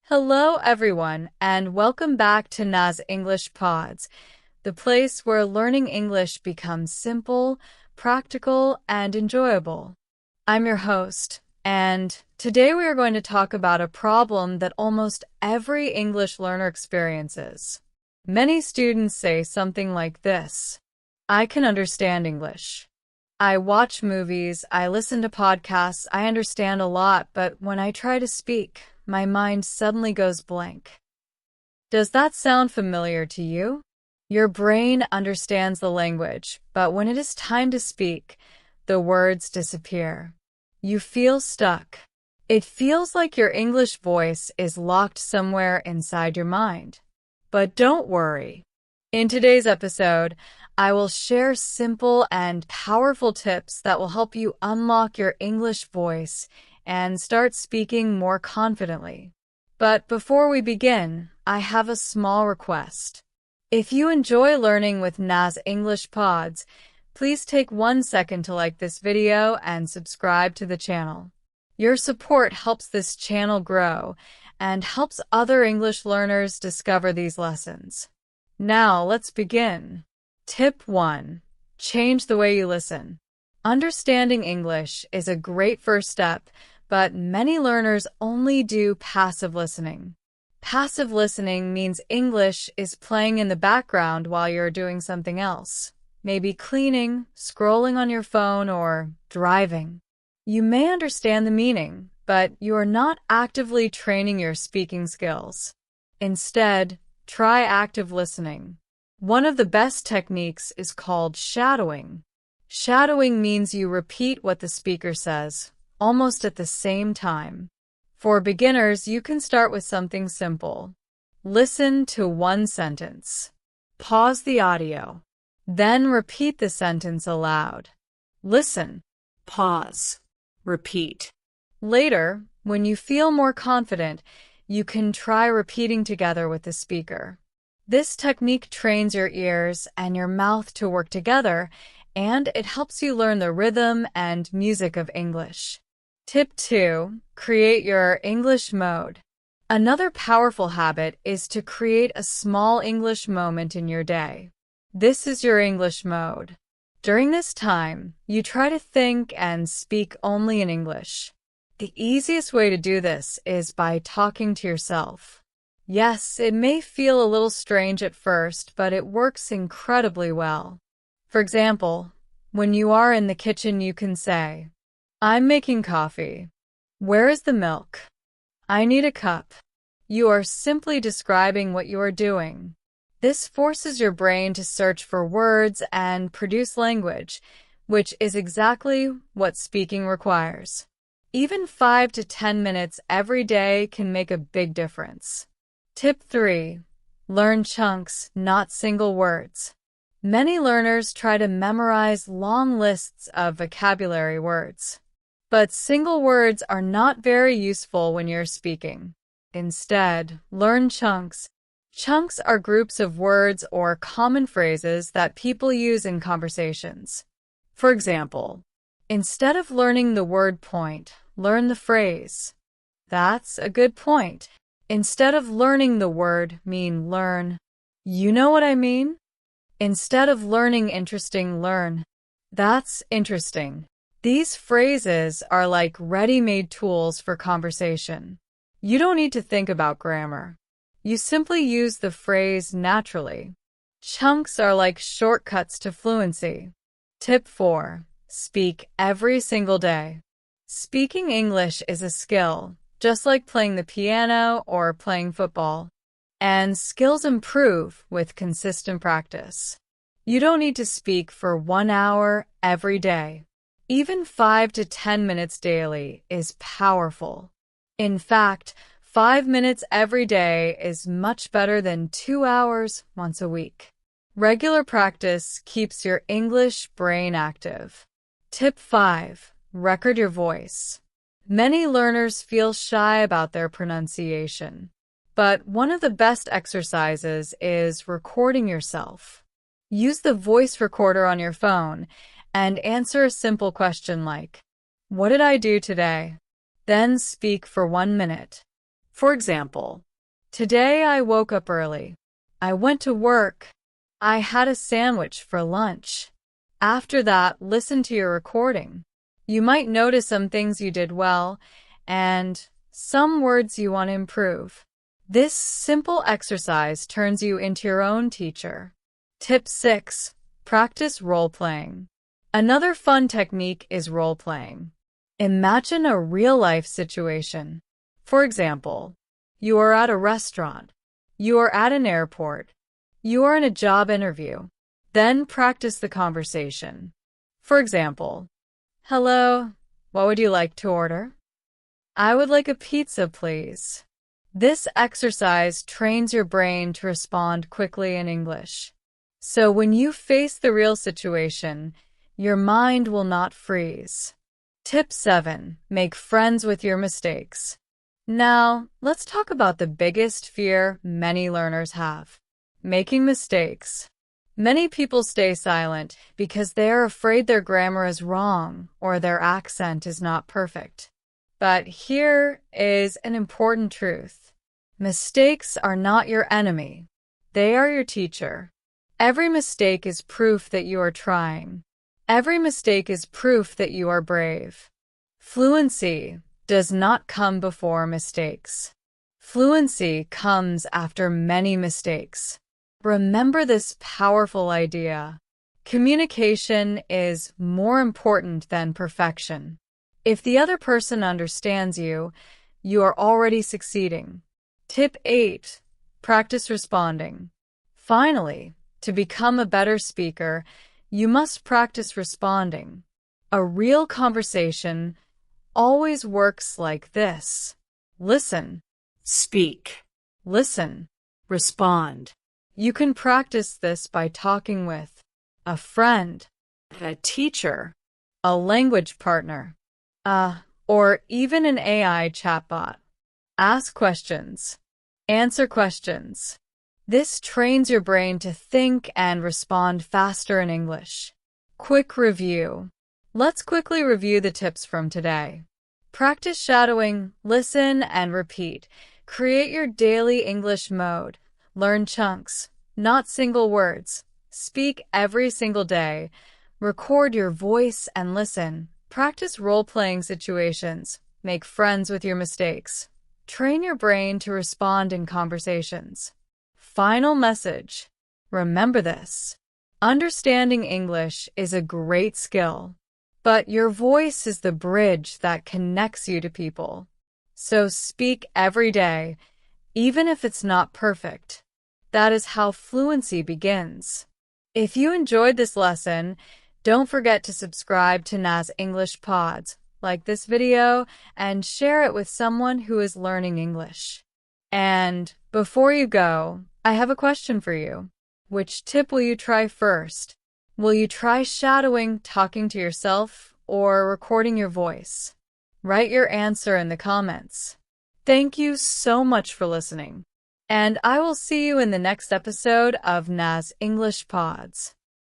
Hello, everyone, and welcome back to Naz English Pods, the place where learning English becomes simple, practical, and enjoyable. I'm your host, and today we are going to talk about a problem that almost every English learner experiences. Many students say something like this: I can understand English. I watch movies, I listen to podcasts, I understand a lot, but when I try to speak, my mind suddenly goes blank. Does that sound familiar to you? Your brain understands the language, but when it is time to speak, the words disappear. You feel stuck. It feels like your English voice is locked somewhere inside your mind. But don't worry. In today's episode, I will share simple and powerful tips that will help you unlock your English voice and start speaking more confidently. But before we begin, I have a small request. If you enjoy learning with Naz English Pods, please take 1 second to like this video and subscribe to the channel. Your support helps this channel grow and helps other English learners discover these lessons. Now, let's begin. Tip 1. Change the way you listen. Understanding English is a great first step, but many learners only do passive listening. Passive listening means English is playing in the background while you're doing something else, maybe cleaning, scrolling on your phone, or driving. You may understand the meaning, but you are not actively training your speaking skills. Instead, try active listening. One of the best techniques is called shadowing. Shadowing means you repeat what the speaker says, almost at the same time. For beginners, you can start with something simple. Listen to one sentence. Pause the audio. Then repeat the sentence aloud. Listen. Pause. Repeat. Later, when you feel more confident, you can try repeating together with the speaker. This technique trains your ears and your mouth to work together, and it helps you learn the rhythm and music of English. Tip 2. Create your English mode. Another powerful habit is to create a small English moment in your day. This is your English mode. During this time, you try to think and speak only in English. The easiest way to do this is by talking to yourself. Yes, it may feel a little strange at first, but it works incredibly well. For example, when you are in the kitchen, you can say, I'm making coffee. Where is the milk? I need a cup. You are simply describing what you are doing. This forces your brain to search for words and produce language, which is exactly what speaking requires. Even 5 to 10 minutes every day can make a big difference. Tip 3. Learn chunks, not single words. Many learners try to memorize long lists of vocabulary words. But single words are not very useful when you're speaking. Instead, learn chunks. Chunks are groups of words or common phrases that people use in conversations. For example, instead of learning the word point, learn the phrase. That's a good point. Instead of learning the word, learn. You know what I mean? Instead of learning interesting, learn. That's interesting. These phrases are like ready-made tools for conversation. You don't need to think about grammar. You simply use the phrase naturally. Chunks are like shortcuts to fluency. Tip 4. Speak every single day. Speaking English is a skill, just like playing the piano or playing football. And skills improve with consistent practice. You don't need to speak for 1 hour every day. Even 5 to 10 minutes daily is powerful. In fact, 5 minutes every day is much better than 2 hours once a week. Regular practice keeps your English brain active. Tip 5. Record your voice. Many learners feel shy about their pronunciation, but one of the best exercises is recording yourself. Use the voice recorder on your phone and answer a simple question like, what did I do today? Then speak for 1 minute. For example, today I woke up early. I went to work. I had a sandwich for lunch. After that, listen to your recording. You might notice some things you did well and some words you want to improve. This simple exercise turns you into your own teacher. Tip 6. Practice role-playing. Another fun technique is role-playing. Imagine a real-life situation. For example, you are at a restaurant. You are at an airport. You are in a job interview. Then practice the conversation. For example, hello, what would you like to order? I would like a pizza, please. This exercise trains your brain to respond quickly in English. So when you face the real situation, your mind will not freeze. Tip 7. Make friends with your mistakes. Now, let's talk about the biggest fear many learners have: making mistakes. Many people stay silent because they are afraid their grammar is wrong or their accent is not perfect. But here is an important truth. Mistakes are not your enemy. They are your teacher. Every mistake is proof that you are trying. Every mistake is proof that you are brave. Fluency does not come before mistakes. Fluency comes after many mistakes. Remember this powerful idea. Communication is more important than perfection. If the other person understands you, you are already succeeding. Tip 8. Practice responding. Finally, to become a better speaker, you must practice responding. A real conversation always works like this. Listen. Speak. Listen. Respond. You can practice this by talking with a friend, a teacher, a language partner, or even an AI chatbot. Ask questions. Answer questions. This trains your brain to think and respond faster in English. Quick review. Let's quickly review the tips from today. Practice shadowing, listen, and repeat. Create your daily English mode. Learn chunks, not single words. Speak every single day. Record your voice and listen. Practice role-playing situations. Make friends with your mistakes. Train your brain to respond in conversations. Final message. Remember this. Understanding English is a great skill, but your voice is the bridge that connects you to people. So speak every day, even if it's not perfect. That is how fluency begins. If you enjoyed this lesson, don't forget to subscribe to Naz English Pods, like this video, and share it with someone who is learning English. And before you go, I have a question for you. Which tip will you try first? Will you try shadowing, talking to yourself, or recording your voice? Write your answer in the comments. Thank you so much for listening, and I will see you in the next episode of Naz English Pods.